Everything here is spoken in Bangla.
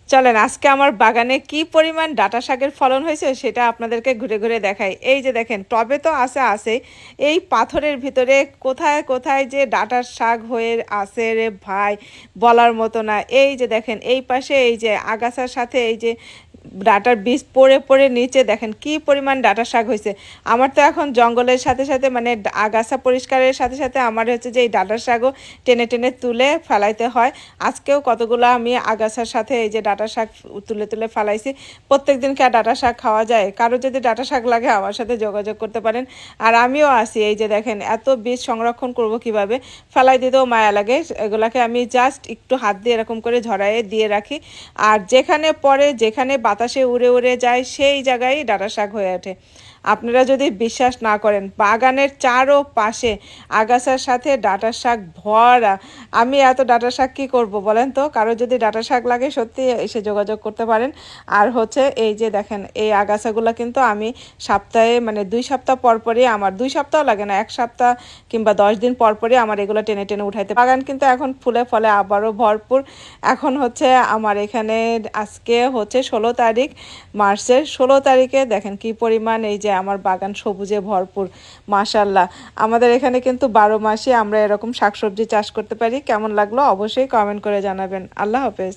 চলেন আজকে আমার বাগানে কি পরিমাণ ডাঁটা শাকের ফলন হয়েছে সেটা আপনাদেরকে ঘুরে ঘুরে দেখাই। এই যে দেখেন টবে তো আছে, এই পাথরের ভিতরে কোথায় কোথায় যে ডাঁটার শাক হয়ে আছে রে ভাই, বলার মতো না। এই যে দেখেন এই পাশে এই যে আগাছার সাথে এই যে ডাঁটার বীজ পড়ে পড়ে নিচে দেখেন কি পরিমাণ ডাঁটা শাক হয়েছে। আমার তো এখন জঙ্গলের সাথে সাথে মানে আগাছা পরিষ্কারের সাথে সাথে আমার হচ্ছে যে এই ডাঁটার শাকও টেনে টেনে তুলে ফেলাইতে হয়। আজকেও কতগুলো আমি আগাছার সাথে এই যে ডাঁটা শাক তুলে তুলে ফেলাইছি। প্রত্যেক দিন কি আর ডাঁটা শাক খাওয়া যায়? কারো যদি ডাঁটা শাক লাগে আমার সাথে যোগাযোগ করতে পারেন। আর আমিও আছি, এই যে দেখেন এত বীজ সংরক্ষণ করব কিভাবে, ফেলাই দিতেও মায়া লাগে। এগুলাকে আমি জাস্ট একটু হাত দিয়ে এরকম করে ঝরাইয়ে দিয়ে রাখি। আর যেখানে পরে যেখানে বাতাসে উড়ে উড়ে যায় সেই জায়গায় ডাঁটা শাক হয়ে ওঠে। আপনারা যদি বিশ্বাস না করেন, বাগানের চারো পাশে আগাছার সাথে ডাঁটা শাক ভরা। আমি এত ডাঁটা শাক কী করব বলেন তো? কারো যদি ডাঁটা শাক লাগে সত্যি এসে যোগাযোগ করতে পারেন। আর হচ্ছে এই যে দেখেন এই আগাছাগুলো কিন্তু আমি সপ্তাহে মানে 2 সপ্তাহ পর পরই, আমার 2 সপ্তাহ লাগে না, 1 সপ্তাহ কিংবা 10 দিন পর পরই আমার এগুলো টেনে টেনে উঠাইতে। বাগান কিন্তু এখন ফুলে ফলে আবারও ভরপুর। এখন হচ্ছে আমার এখানে আজকে হচ্ছে 16 তারিখ, মার্চের 16 তারিখে দেখেন কি পরিমাণ এই যে আমার বাগান সবুজে ভরপুর। মাশাল্লাহ, আমাদের এখানে কিন্তু 12 মাসই আমরা এরকম শাকসবজি চাষ করতে পারি। কেমন লাগলো অবশ্যই কমেন্ট করে জানাবেন। আল্লাহ হাফেজ।